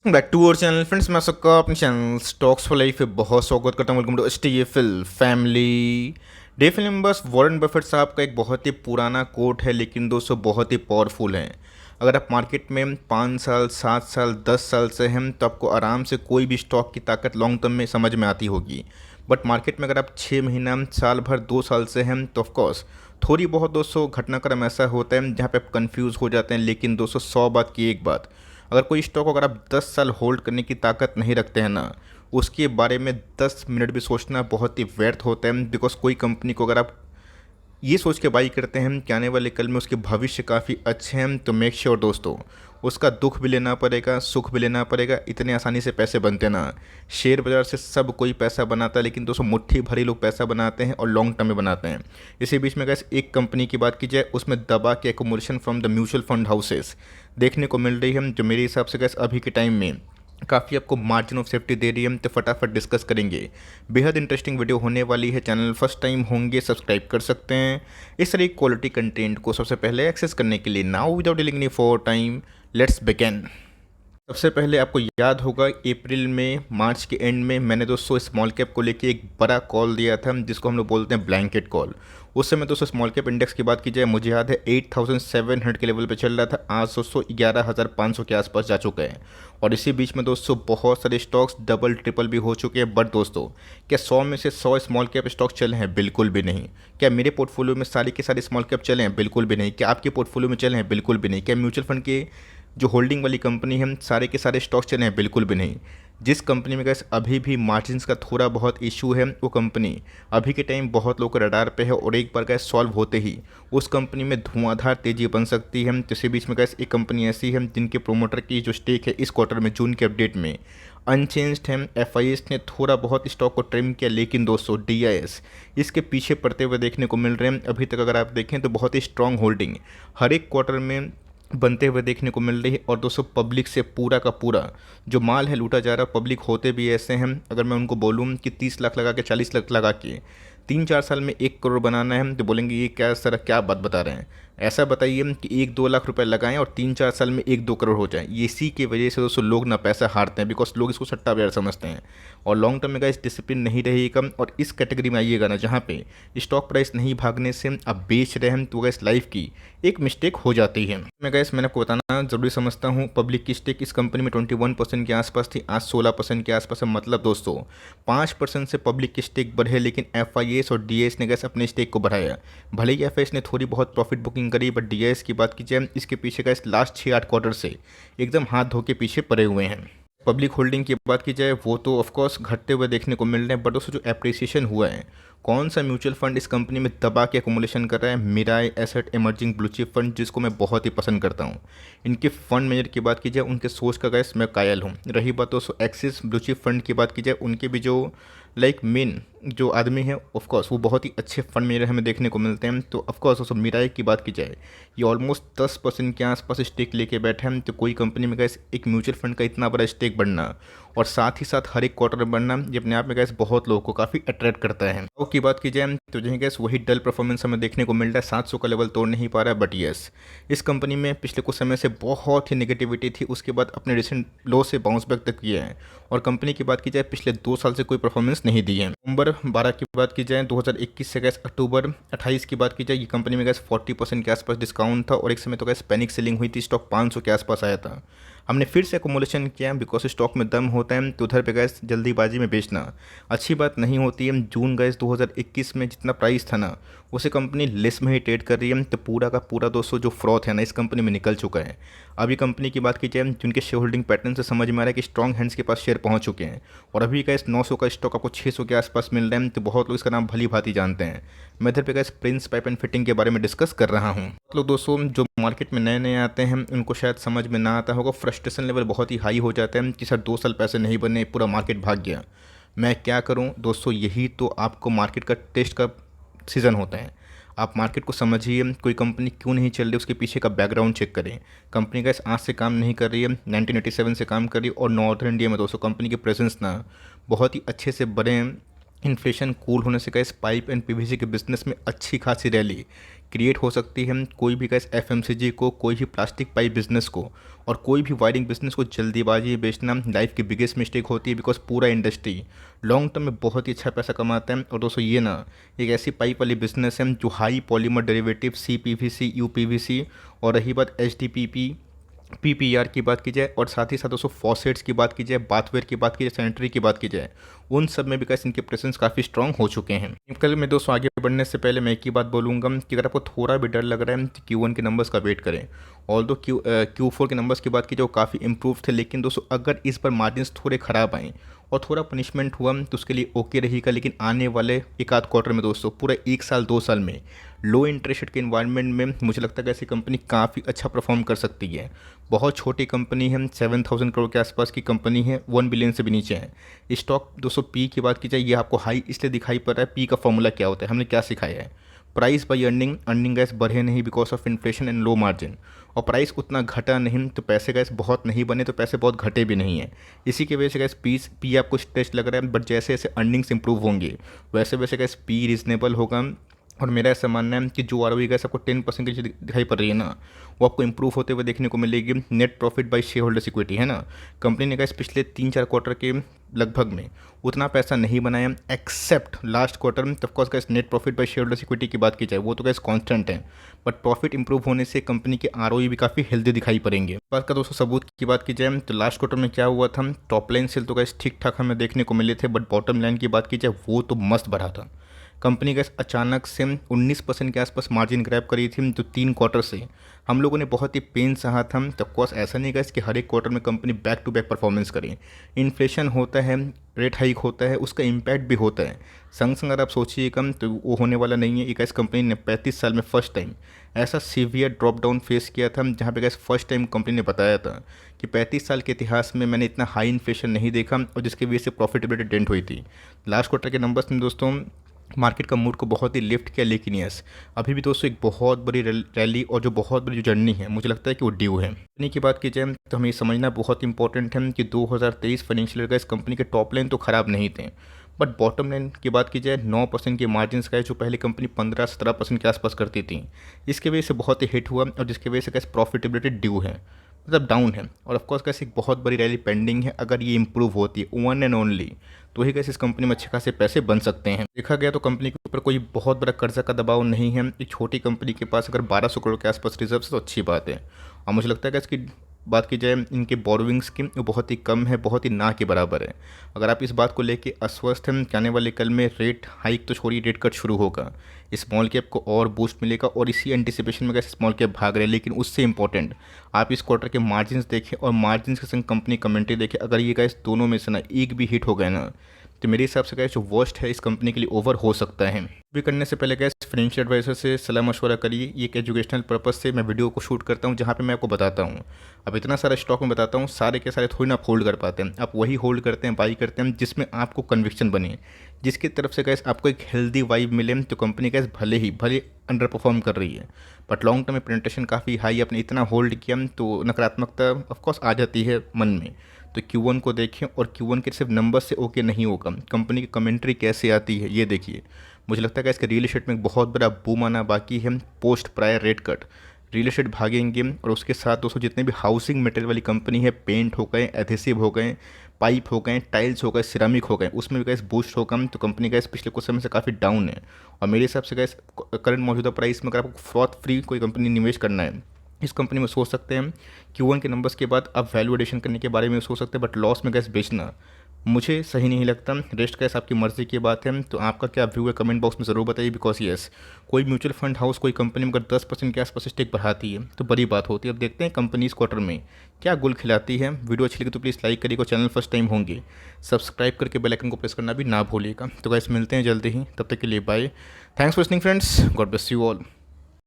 Back to our channel friends. मैं सबका अपने चैनल स्टॉक्स फॉर लाइफ पे बहुत स्वागत करता हूँ। Welcome to STFL family. डेफिल मेंबर्स, वॉरेन बफेट साहब का एक बहुत ही पुराना कोट है, लेकिन दोस्तों बहुत ही पावरफुल है। अगर आप मार्केट में 5 साल 7 साल 10 साल से हैं तो आपको आराम से कोई भी स्टॉक की ताकत लॉन्ग टर्म में समझ में आती होगी। बट मार्केट में अगर आप 6 महीना साल भर 2 साल से हैं तो ऑफकोर्स थोड़ी बहुत दोस्तों घटनाक्रम ऐसा होता है जहाँ पे आप कंफ्यूज हो जाते हैं। लेकिन दोस्तों 100 बात की एक बात, अगर कोई स्टॉक अगर आप 10 साल होल्ड करने की ताकत नहीं रखते हैं ना, उसके बारे में 10 मिनट भी सोचना बहुत ही व्यर्थ होता है। बिकॉज कोई कंपनी को अगर आप ये सोच के बाई करते हैं कि आने वाले कल में उसके भविष्य काफ़ी अच्छे हैं, तो मेक श्योर दोस्तों उसका दुख भी लेना पड़ेगा, सुख भी लेना पड़ेगा। इतने आसानी से पैसे बनते ना। शेयर बाज़ार से सब कोई पैसा बनाता है, लेकिन दोस्तों मुट्ठी भरी लोग पैसा बनाते हैं और लॉन्ग टर्म में बनाते हैं। इसी बीच में गैस एक कंपनी की बात की जाए, उसमें दबा के accommodation from the mutual fund houses देखने को मिल रही है, जो मेरे हिसाब से गैस अभी के टाइम में काफ़ी आपको मार्जिन ऑफ सेफ्टी दे रही है। हम तो फटाफट डिस्कस करेंगे। बेहद इंटरेस्टिंग वीडियो होने वाली है। चैनल फर्स्ट टाइम होंगे सब्सक्राइब कर सकते हैं इस तरह क्वालिटी कंटेंट को सबसे पहले एक्सेस करने के लिए। Now without dealing any for time, let's begin. सबसे पहले आपको याद होगा अप्रैल में मार्च के एंड में मैंने दोस्तों स्मॉल कैप को लेके एक बड़ा कॉल दिया था, जिसको हम लोग बोलते हैं ब्लैंकेट कॉल। उस समय दोस्तों स्मॉल कैप इंडेक्स की बात की जाए, मुझे याद है 8700 के लेवल पे चल रहा था। आज दोस्तों 11500 के आसपास जा चुका है। और इसी बीच में दोस्तों बहुत सारे स्टॉक्स डबल ट्रिपल भी हो चुके हैं। बट दोस्तों क्या 100 में से 100 स्मॉल कैप स्टॉक्स चले हैं? बिल्कुल भी नहीं। क्या मेरे पोर्टफोलियो में सारे के सारे स्मॉल कैप चले हैं? बिल्कुल भी नहीं। क्या आपके पोर्टफोलियो में चले हैं? बिल्कुल भी नहीं। क्या म्यूचुअल फंड के जो होल्डिंग वाली कंपनी है सारे के सारे स्टॉक्स चले हैं? बिल्कुल भी नहीं। जिस कंपनी में गैस अभी भी मार्जिन्स का थोड़ा बहुत इशू है, वो कंपनी अभी के टाइम बहुत लोग रडार पे है, और एक बार गैस सॉल्व होते ही उस कंपनी में धुआंधार तेजी बन सकती है। तो इसी बीच में गैस एक कंपनी ऐसी है जिनके प्रोमोटर की जो स्टेक है इस क्वार्टर में जून के अपडेट में अनचेंज्ड है। एफआईएस ने थोड़ा बहुत स्टॉक को ट्रिम किया, लेकिन दोस्तों डीआईएस इसके पीछे पड़ते हुए देखने को मिल रहे हैं। अभी तक अगर आप देखें तो बहुत ही स्ट्रांग होल्डिंग हर एक क्वार्टर में बनते हुए देखने को मिल रही है। और दोस्तों पब्लिक से पूरा का पूरा जो माल है लूटा जा रहा है। पब्लिक होते भी ऐसे हैं, अगर मैं उनको बोलूँ कि 30 लाख लगा के 40 लाख लगा के 3-4 साल में 1 करोड़ बनाना है, तो बोलेंगे ये क्या सर, क्या बात बता रहे हैं। ऐसा बताइए कि 1-2 लाख रुपए लगाएं और 3-4 साल में 1-2 करोड़ हो जाए। ये इसी की वजह से दोस्तों लोग ना पैसा हारते हैं, बिकॉज लोग इसको सट्टा बाजार समझते हैं। और लॉन्ग टर्म में गाइस डिसिप्लिन नहीं रहेगा, और इस कैटेगरी में आइएगा ना जहाँ पे स्टॉक प्राइस नहीं भागने से आप बेच रहे हैं, तो गाइस लाइफ की एक मिस्टेक हो जाती है। मैंने आपको बताना जरूरी समझता हूँ। पब्लिक की स्टेक इस कंपनी में 21% के आसपास थी, आज 16% के आसपास है। मतलब दोस्तों 5% से पब्लिक की स्टेक बढ़े, लेकिन एफआईएस और डीएस ने गैस अपने स्टेक को बढ़ाया। भले ही एफआईएस ने थोड़ी बहुत प्रॉफिट बुकिंग करी, बट डीएस की बात की जाए इसके पीछे गैस लास्ट 6-8 क्वार्टर से एकदम हाथ धो के पीछे पड़े हुए हैं। पब्लिक होल्डिंग की बात की जाए वो तो ऑफकोर्स घटते हुए देखने को मिल रहे हैं, बट दोस्तों जो एप्रिसिएशन हुआ है, कौन सा म्यूचुअल फंड इस कंपनी में दबा के एकोमुलेशन कर रहा है? Mirae asset emerging blue chip fund, जिसको मैं बहुत ही पसंद करता हूँ। इनके फंड मैनेजर की बात की जाए, उनके सोच का गैस मैं कायल हूँ। रही बात दोस्तों एक्सिस ब्लू चिप फंड की बात की जाए, उनके भी जो मेन जो आदमी है ऑफकोर्स वो बहुत ही अच्छे फंड मैनेजर हमें देखने को मिलते हैं। तो ऑफकोर्स दोस्तों मिराई की बात की जाए, ये ऑलमोस्ट 10% के आसपास स्टेक लेके बैठे हैं। तो कोई कंपनी में गैस एक म्यूचुअल फंड का इतना बड़ा स्टेक बढ़ना और साथ ही साथ हर एक क्वार्टर में बढ़ना, ये अपने आप में गैस बहुत लोगों को काफ़ी अट्रैक्ट करता है। तो की बात की जाए तो जो गैस वही डल परफॉर्मेंस हमें देखने को मिल रहा है, 700 का लेवल तोड़ नहीं पा रहा है। बट यस, इस कंपनी में पिछले कुछ समय से बहुत ही नेगेटिविटी थी, उसके बाद अपने रिसेंट लो से बाउंस बैक तक किया है। और कंपनी की बात की जाए पिछले 2 साल से कोई परफॉर्मेंस नहीं दी है। नवंबर 12 की बात की जाए 2021 से गैस अक्टूबर 28 की बात की जाए, ये कंपनी में गैस 40% के आसपास डिस्काउंट था, और एक समय तो गैस पैनिक सेलिंग हुई थी, स्टॉक 500 के आसपास आया था। हमने फिर से एकोमोडेशन किया, बिकॉज स्टॉक में दम होता है तो उधर पे गैस जल्दीबाजी में बेचना अच्छी बात नहीं होती है। जून गैस 2021 में जितना प्राइस था ना, उसे कंपनी लेस में ही ट्रेड कर रही है। तो पूरा का पूरा दोस्तों जो फ्रॉड है ना इस कंपनी में निकल चुका है। अभी कंपनी की बात की जाए, जिनके शेयर होल्डिंग पैटर्न से समझ में आ रहा है कि स्ट्रॉन्ग हैंड्स के पास शेयर पहुंच चुके हैं, और अभी गैस 900 का स्टॉक आपको 600 के आसपास मिल रहा है। तो बहुत लोग इसका नाम भली भांति जानते हैं। मैं इधर पे gas Prince pipe and fitting के बारे में डिस्कस कर रहा हूँ। बहुत लोग दोस्तों जो मार्केट में नए नए आते हैं उनको शायद समझ में ना आता होगा, फ्रस्ट्रेशन लेवल बहुत ही हाई हो जाता है कि सर 2 साल पैसे नहीं बने, पूरा मार्केट भाग गया, मैं क्या करूं। दोस्तों यही तो आपको मार्केट का टेस्ट का सीज़न होता है। आप मार्केट को समझिए, कोई कंपनी क्यों नहीं चल रही उसके पीछे का बैकग्राउंड चेक करें। कंपनी का इस आज से काम नहीं कर रही है, 1987 से काम कर रही है। और नॉर्थर्न इंडिया में दोस्तों कंपनी के प्रेजेंस ना बहुत ही अच्छे से बड़े हैं। इन्फ्लेशन कूल होने से गैस पाइप एंड पीवीसी के बिजनेस में अच्छी खासी रैली क्रिएट हो सकती है। कोई भी गैस एफएमसीजी को, कोई भी प्लास्टिक पाइप बिजनेस को और कोई भी वायरिंग बिजनेस को जल्दीबाजी में बेचना लाइफ की बिगेस्ट मिस्टेक होती है, बिकॉज पूरा इंडस्ट्री लॉन्ग टर्म में बहुत ही अच्छा पैसा कमाता है। और दोस्तों ये ना एक ऐसी पाइप वाली बिजनेस है जो high polymer derivative CPVC, UPVC और रही बात HDPE PPR की बात की जाए और साथ ही साथ दोस्तों फॉसेट्स की बात की जाए, बाथवेयर की बात की जाए, सैनिटरी की बात की जाए, उन सब में भी कैसे इनके प्रेजेंस काफ़ी स्ट्रांग हो चुके हैं। कल मैं दोस्तों आगे बढ़ने से पहले मैं एक ही बात बोलूँगा कि अगर आपको थोड़ा भी डर लग रहा है तो Q1 के नंबर्स का वेट करें। ऑल दो Q4 के नंबर्स की बात की जाए वो काफ़ी इंप्रूव थे, लेकिन दोस्तों अगर इस बार मार्जिन्स थोड़े ख़राब आए और थोड़ा पनिशमेंट हुआ तो उसके लिए ओके रहेगा। लेकिन आने वाले एक आध क्वार्टर में दोस्तों पूरा 1 साल 2 साल में लो इंटरेस्ट रेट के इन्वायरमेंट में मुझे लगता है कि ऐसी कंपनी काफ़ी अच्छा परफॉर्म कर सकती है। बहुत छोटी कंपनी है, 7,000 करोड़ के आसपास की कंपनी है, 1 बिलियन से भी नीचे है। स्टॉक दोस्तों पी की बात की जाए ये आपको हाई इसलिए दिखाई पड़ रहा है। पी का फॉर्मूला क्या होता है, हमने क्या सिखाया है, price by earning. Earning gas बढ़े नहीं because of inflation and low margin, और प्राइस उतना घटा नहीं तो पैसे गैस बहुत नहीं बने तो पैसे बहुत घटे भी नहीं है। इसी की वजह से गैस पी आपको स्ट्रेच लग रहा है, बट जैसे जैसे अर्निंग्स इंप्रूव होंगे वैसे वैसे गैस पी रीजनेबल होगा। और मेरा ऐसा मानना है कि जो आरओई गैस आपको 10% की दिखाई पड़ रही है ना, वो आपको इंप्रूव होते हुए देखने को मिलेगी। Net profit by share holders equity है ना, कंपनी ने गैस पिछले 3-4 क्वार्टर के लगभग में उतना पैसा नहीं बनाया एक्सेप्ट लास्ट क्वार्टर में। Of course gas net profit by share holders equity की बात की जाए वो तो गैस कांस्टेंट है, बट प्रॉफिट इंप्रूव होने से कंपनी के आरओई भी काफ़ी हेल्दी दिखाई पड़ेंगे। बात का दोस्तों सबूत की बात की जाए तो लास्ट क्वार्टर में क्या हुआ था, टॉप लाइन सेल तो गैस ठीक ठाक हमें देखने को मिले थे, बट बॉटम लाइन की बात की जाए वो तो मस्त बढ़ा था। कंपनी गैस अचानक से 19% के आसपास मार्जिन ग्रैब करी थी जो 3 क्वार्टर से हम लोगों ने बहुत ही पेन सहा था। तो ऑफकोर्स ऐसा नहीं गैस कि हर एक क्वार्टर में company back to back performance करे। इन्फ्लेशन होता है, रेट हाइक होता है, उसका इम्पैक्ट भी होता है। संग संग अगर आप सोचिए कम तो वो होने वाला नहीं है। एक ऐसी कंपनी ने 35 साल में फर्स्ट टाइम ऐसा सीवियर ड्रॉप डाउन फेस किया था, जहाँ पे गैस फर्स्ट टाइम कंपनी ने बताया था कि 35 साल के इतिहास में मैंने इतना हाई इन्फ्लेशन नहीं देखा, और जिसकी वजह से प्रॉफिटेबिलिटी डेंट हुई थी। लास्ट क्वार्टर के नंबर्स में दोस्तों मार्केट का मूड को बहुत ही लिफ्ट किया, लेकिन यस अभी भी दोस्तों एक बहुत बड़ी रैली और जो बहुत बड़ी जो जर्नी है मुझे लगता है कि वो ड्यू है। कंपनी की बात की जाए तो हमें ये समझना बहुत इंपॉर्टेंट है कि 2023 फाइनेंशियल ईयर का इस कंपनी के टॉप लाइन तो ख़राब नहीं थे, बट बॉटम लाइन की बात की जाए 9% के मार्जिन का है, जो पहले कंपनी 15-17% के आसपास करती थी। इसकी वजह से बहुत ही हिट हुआ और जिसकी वजह से कैसे प्रॉफिटेबिलिटी ड्यू है, मतलब डाउन है। और ऑफकोर्स कैसे एक बहुत बड़ी रैली पेंडिंग है। अगर ये इंप्रूव होती है वन एंड ओनली तो ही कैसे इस कंपनी में अच्छे खासे पैसे बन सकते हैं। देखा गया तो कंपनी के ऊपर कोई बहुत बड़ा कर्जा का दबाव नहीं है। एक छोटी कंपनी के पास अगर 1200 करोड़ के आसपास रिजर्व है तो अच्छी बात है। और मुझे लगता है कि इसकी बात की जाए इनके बोरोविंग्स की वो बहुत ही कम है, बहुत ही ना के बराबर है। अगर आप इस बात को लेके अस्वस्थ हैं कि आने वाले कल में रेट हाइक तो छोड़िए रेट कट शुरू होगा, स्मॉल कैप को और बूस्ट मिलेगा, और इसी एंटिसिपेशन में कैसे स्मॉल कैप भाग रहे हैं। लेकिन उससे इंपॉर्टेंट आप इस क्वार्टर के मार्जिन्स देखें और मार्जिन्स के संग कंपनी कमेंट्री देखें। अगर ये गैस दोनों में से ना एक भी हिट हो गए ना तो मेरे हिसाब से गैस जो वर्स्ट है इस कंपनी के लिए ओवर हो सकता है। भी करने से पहले गैस फाइनेंशियल एडवाइजर से सलाह मशवरा करिए। ये एक एजुकेशनल पर्पस से मैं वीडियो को शूट करता हूँ जहाँ पे मैं आपको बताता हूँ। अब इतना सारा स्टॉक में बताता हूँ, सारे के सारे थोड़ी ना आप होल्ड कर पाते हैं। आप वही होल्ड करते हैं, बाई करते हैं जिसमें आपको कन्विक्शन बने, जिसकी तरफ से गैस आपको एक हेल्दी वाइब मिले। तो कंपनी गैस भले अंडर परफॉर्म कर रही है, बट लॉन्ग टर्म में प्रेजेंटेशन काफ़ी हाई, आपने इतना होल्ड किया तो नकारात्मकता ऑफकोर्स आ जाती है मन में। तो Q1 को देखें, और Q1 के सिर्फ नंबर से ओके नहीं होगा, कंपनी की कमेंट्री कैसे आती है ये देखिए। मुझे लगता है कि इसके रियल एस्टेट में एक बहुत बड़ा बूम आना बाकी है post prior rate cut. Real estate भागेंगे, और उसके साथ दोस्तों जितने भी हाउसिंग मटेरियल वाली कंपनी है, पेंट हो गए, एडहेसिव हो गए, पाइप हो गए, टाइल्स हो गए, सिरामिक हो गए, उसमें भी गैस बूस्ट होगा। तो कंपनी गैस पिछले कुछ समय से काफ़ी डाउन है, और मेरे हिसाब से गैस करंट मौजूदा प्राइस में अगर आपको फ्रॉड फ्री कोई कंपनी निवेश करना है इस कंपनी में सोच सकते हैं। Q1 के नंबर्स के बाद आप वैल्यू एडिशन करने के बारे में सोच सकते हैं, बट लॉस में गैस बेचना मुझे सही नहीं लगता। रेस्ट गैस आपकी मर्ज़ी की बात है। तो आपका क्या व्यू है कमेंट बॉक्स में ज़रूर बताइए। बिकॉज यस कोई म्यूचुअल फंड हाउस कोई कंपनी में अगर 10% के आसपास स्टेक बढ़ाती है तो बड़ी बात होती है। अब देखते हैं कंपनी इस क्वार्टर में क्या गुल खिलाती है। वीडियो अच्छी लगी तो प्लीज़ लाइक करिएगा, चैनल फर्स्ट टाइम होंगे सब्सक्राइब करके बेल आइकन को प्रेस करना भी ना भूलिएगा। तो गैस मिलते हैं जल्दी ही, तब तक के लिए bye. Thanks for listening friends, God bless you all.